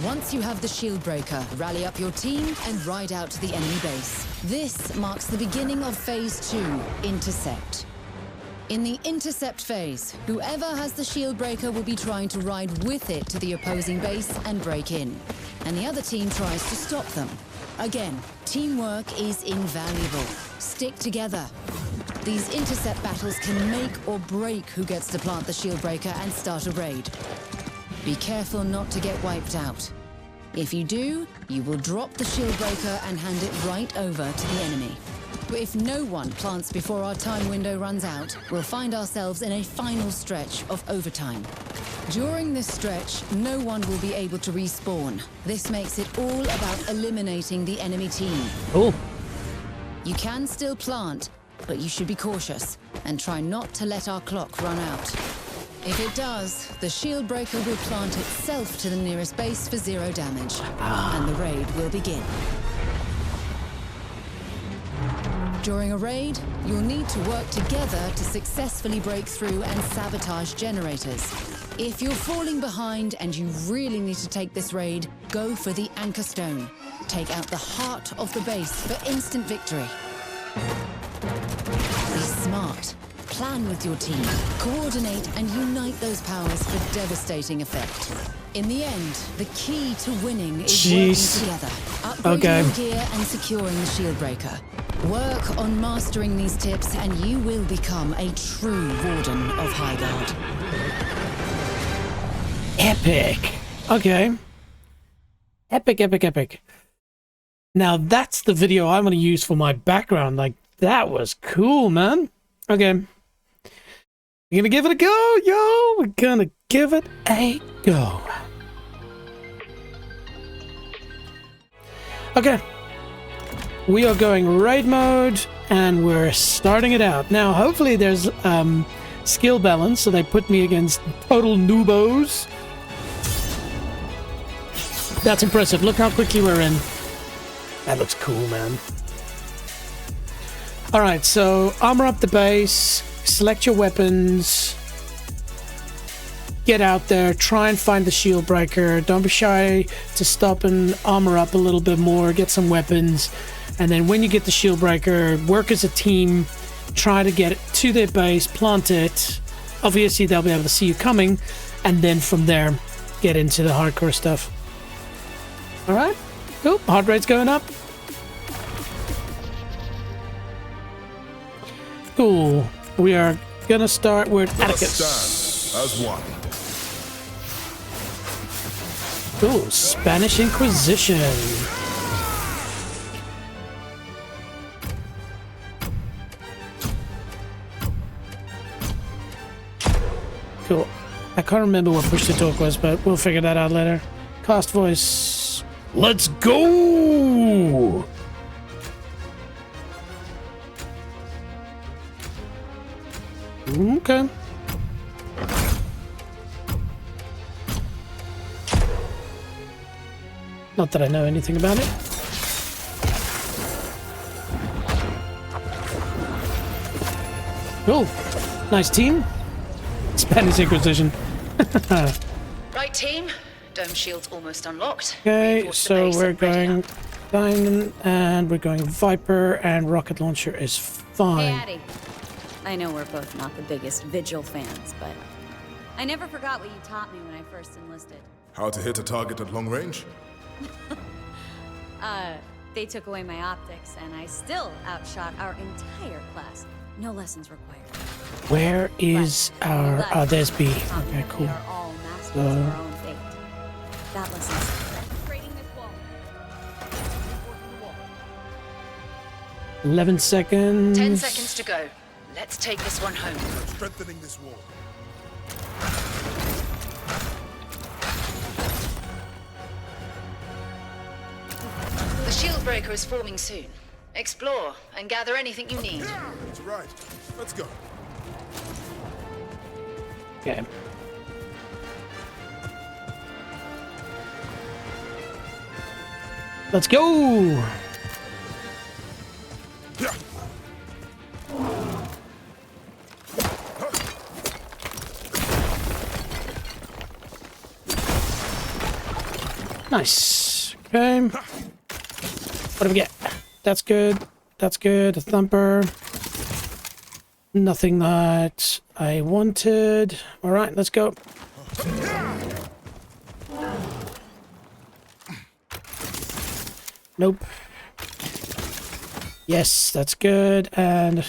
Once you have the shield breaker, rally up your team and ride out to the enemy base. This marks the beginning of Phase 2, Intercept. In the Intercept phase, whoever has the shield breaker will be trying to ride with it to the opposing base and break in, and the other team tries to stop them. Again, teamwork is invaluable. Stick together. These intercept battles can make or break who gets to plant the shield breaker and start a raid. Be careful not to get wiped out. If you do, you will drop the shield breaker and hand it right over to the enemy. If no one plants before our time window runs out, we'll find ourselves in a final stretch of overtime. During this stretch, no one will be able to respawn. This makes it all about eliminating the enemy team. Cool. You can still plant, but you should be cautious and try not to let our clock run out. If it does, the shield breaker will plant itself to the nearest base for 0 damage, and the raid will begin. During a raid, you'll need to work together to successfully break through and sabotage generators. If you're falling behind and you really need to take this raid, go for the anchor stone. Take out the heart of the base for instant victory. Be smart. plan with your team, coordinate and unite those powers for devastating effect. In the end, the key to winning is Jeez. working together, upgrading Okay. your gear and securing the shield breaker. Work on mastering these tips and you will become a true Warden of Highguard. Epic. Okay. Epic, epic, epic. Now that's the video I'm going to use for my background. Like, that was cool, man. Okay. We're going to give it a go, yo. We're going to give it a go. Okay. We are going raid mode, and we're starting it out. Now, hopefully there's skill balance, so they put me against total noobos. That's impressive. Look how quickly we're in. That looks cool, man. Alright, so armor up the base, select your weapons, get out there, try and find the shield breaker. Don't be shy to stop and armor up a little bit more, get some weapons. And then when you get the shield breaker, work as a team, try to get it to their base, plant it. Obviously, they'll be able to see you coming, and then from there, get into the hardcore stuff. Alright, cool. Heart rate's going up. Cool. We are gonna start with Atticus. Stand as one. Cool. Spanish Inquisition. Cool. I can't remember what push to talk was, but we'll figure that out later. Cast voice. Let's go! Okay. Not that I know anything about it. Cool. Nice team. Spanish Inquisition. Right, team. Dome shield's almost unlocked. Okay, Reinforce the so base we're and ready going up. Diamond and we're going Viper, and Rocket Launcher is Hey, fine. Addie. I know we're both not the biggest Vigil fans, but I never forgot what you taught me when I first enlisted. How to hit a target at long range? They took away my optics, and I still outshot our entire class. No lessons required. Where is our... Oh, there's B. Taught me Okay, that cool. We are all masters of our own fate. That lesson's creating this wall. 11 seconds. 10 seconds to go. Let's take this one home. Strengthening this wall. The shield breaker is forming soon. Explore and gather anything you need. That's right. Let's go. Okay. Let's go! Nice. Okay. What do we get? That's good. That's good. A thumper. Nothing that I wanted. All right, let's go. Nope. Yes, that's good. And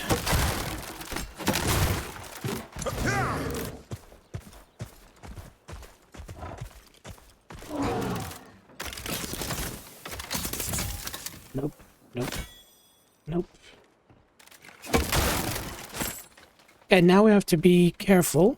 nope. Nope. Nope. Okay, now we have to be careful.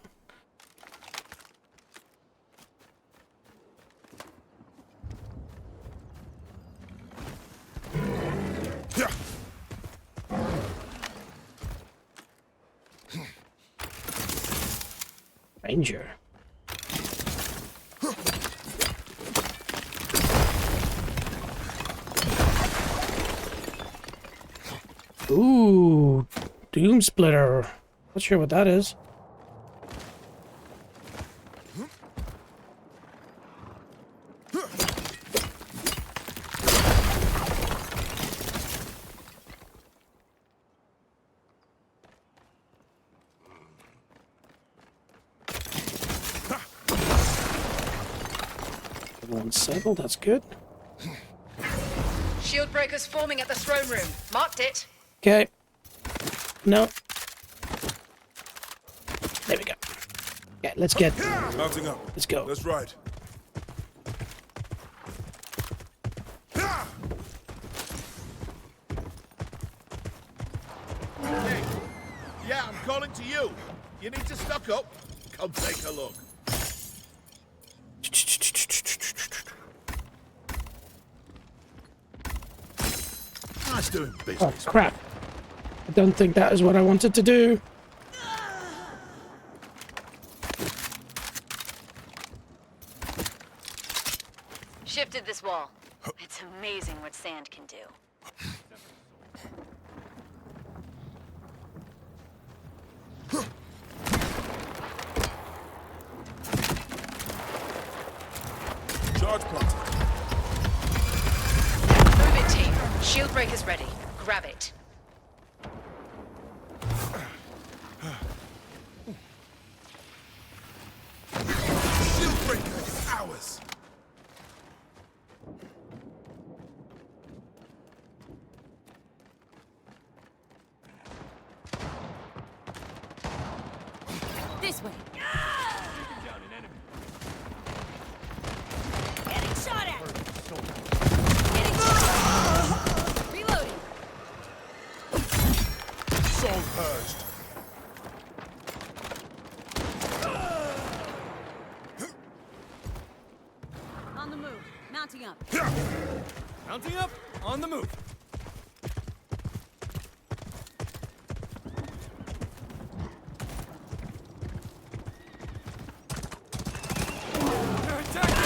Ranger. Ooh, Doom Splitter. Not sure what that is. One disabled, that's good. Shield breakers forming at the throne room. Marked it. Okay. No. There we go. Okay, let's get... Mounting up. Let's go. Let's ride. Hey, yeah, I'm calling to you. You need to stock up. Come take a look. Nice doing Oh, business. crap. I don't think that is what I wanted to do. Shifted this wall. It's amazing what sand can do. Charge planted. Move it, team. Shield breakers ready. Grab it. Shield breaker is ours. This way. Getting shot at. Getting reloading. Soul purged. On the move. Mounting up. Mounting up, on the move. They're attacking!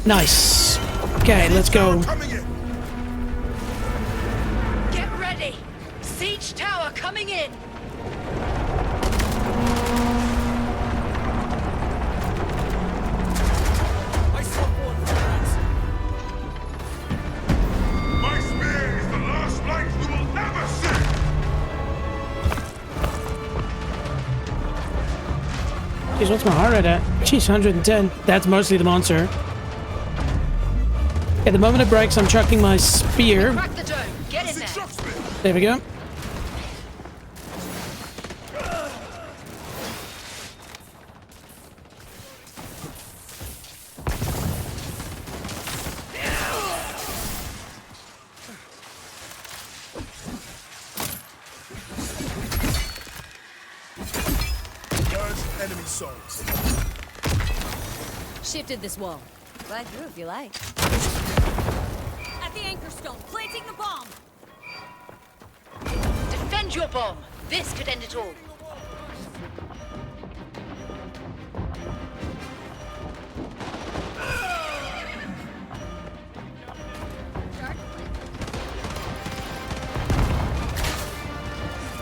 Nice. Okay, let's go. Coming in. Get ready. Siege tower coming in. I saw one friends. My spear is the last light we will ever see. Jeez, what's my heart rate at? Jeez, 110. That's mostly the monster. Okay, the moment it breaks, I'm chucking my spear. Crack the dome. Get in there. Shock spear. There we go. Purge enemy souls. Shifted this wall. Glide through if you like. At the anchor stone, planting the bomb. Defend your bomb. This could end it all.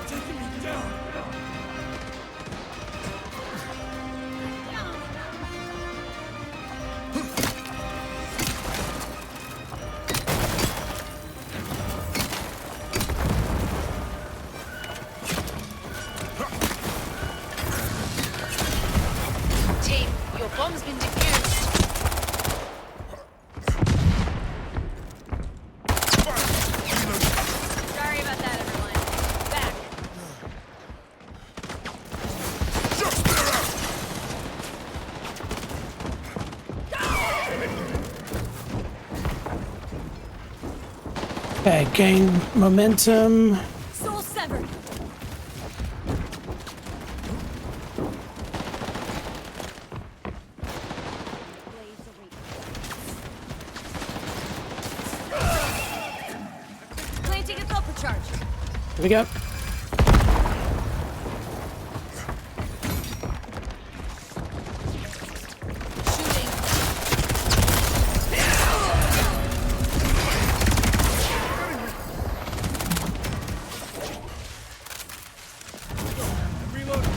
Taking me down. Team, your bomb's been defused. Sorry about that, everyone. Back. Shock spear out. Okay, gain momentum. Soul severed. Blades await. Planting a bumper charge. Here we go. Shooting. Reloading.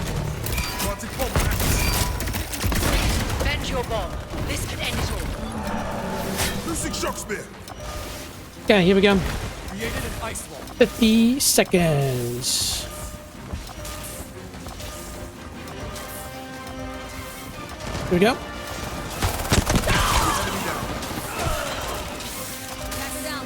Okay, here we go. Created an ice wall. 50 seconds. Here we go. Attacker down.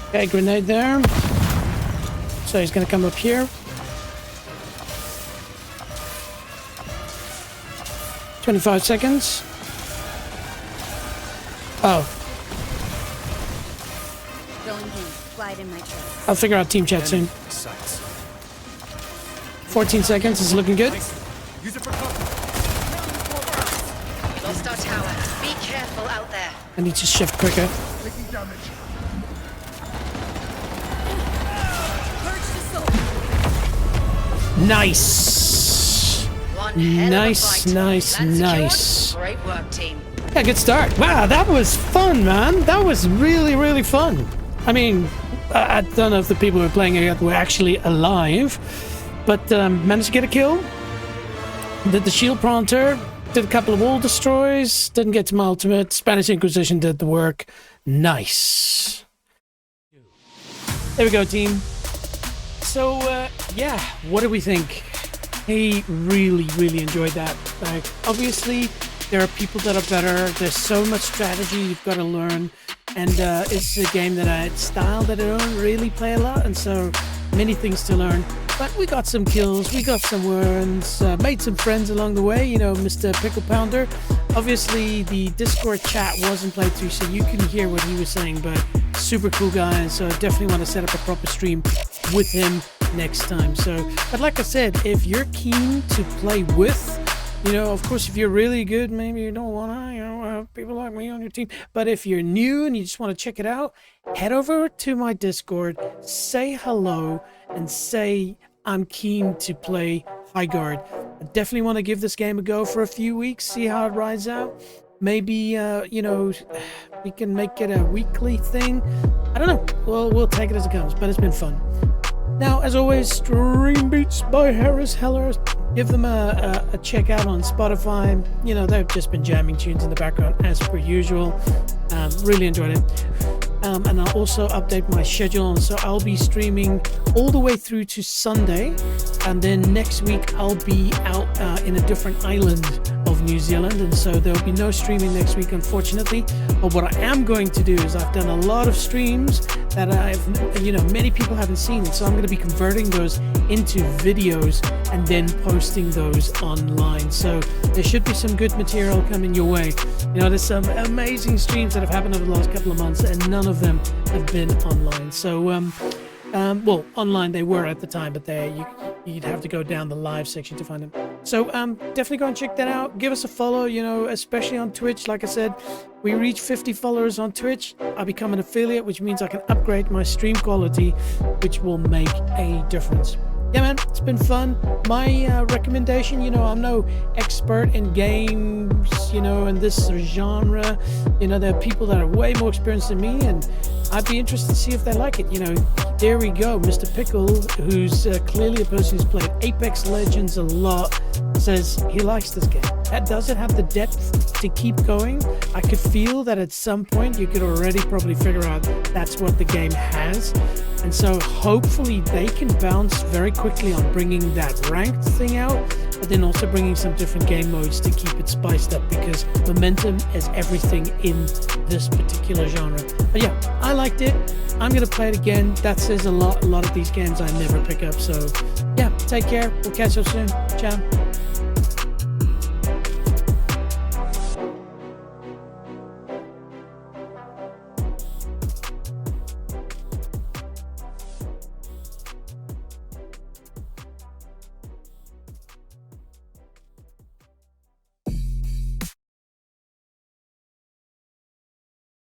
Okay, grenade there. So he's gonna come up here. 25 seconds. Oh, Going in. Glide in my chest. I'll figure out team chat soon. Sights. 14 seconds is looking good. Use it for cover. We lost our tower. Be careful out there. I need to shift quicker. Taking damage. Purge the soul. Nice. One hell of a Nice, fight. nice, Land secured? nice. Great work, team. Yeah, good start. Wow, that was fun, man. That was really, really fun. I mean, I don't know if the people who were playing it were actually alive, but managed to get a kill. Did the shield pronter, did a couple of wall destroys, didn't get to my ultimate. Spanish Inquisition did the work. Nice. There we go, team. So, yeah, what do we think? I really, really enjoyed that. Like, obviously, there are people that are better. There's so much strategy you've got to learn. And it's a game that style that I don't really play a lot. And so many things to learn. But we got some kills, we got some wins, made some friends along the way. You know, Mr. Pickle Pounder. Obviously, the Discord chat wasn't played through, so you couldn't hear what he was saying. But super cool guy. And so I definitely want to set up a proper stream with him next time. So, but like I said, if you're keen to play with, you know, of course, if you're really good, maybe you don't want to, you know, have people like me on your team. But if you're new and you just want to check it out, head over to my Discord, say hello, and say I'm keen to play Highguard. I definitely want to give this game a go for a few weeks, see how it rides out. Maybe, you know, we can make it a weekly thing. I don't know. We'll take it as it comes, but it's been fun. Now, as always, Stream Beats by Harris Heller. Give them a check out on Spotify. You know, they've just been jamming tunes in the background as per usual. Really enjoyed it. And I'll also update my schedule. So I'll be streaming all the way through to Sunday. And then next week I'll be out in a different island of New Zealand. And so there'll be no streaming next week, unfortunately. But what I am going to do is I've done a lot of streams that many people haven't seen. So I'm going to be converting those into videos and then posting those online. So there should be some good material coming your way. You know, there's some amazing streams that have happened over the last couple of months, and none of them have been online. So, well, online they were at the time, but you'd have to go down the live section to find them. So definitely go and check that out. Give us a follow, you know, especially on Twitch. Like I said, we reach 50 followers on Twitch. I become an affiliate, which means I can upgrade my stream quality, which will make a difference. Yeah, man, it's been fun. My recommendation, you know, I'm no expert in games, you know, in this genre. You know, there are people that are way more experienced than me, and I'd be interested to see if they like it. You know, there we go. Mr. Pickle, who's clearly a person who's played Apex Legends a lot, says he likes this game. That doesn't have the depth to keep going. I could feel that at some point you could already probably figure out that's what the game has. And so hopefully they can bounce very quickly on bringing that ranked thing out, but then also bringing some different game modes to keep it spiced up, because momentum is everything in this particular genre. But yeah, I liked it. I'm going to play it again. That says a lot. A lot of these games I never pick up. So yeah, take care. We'll catch up soon. Ciao.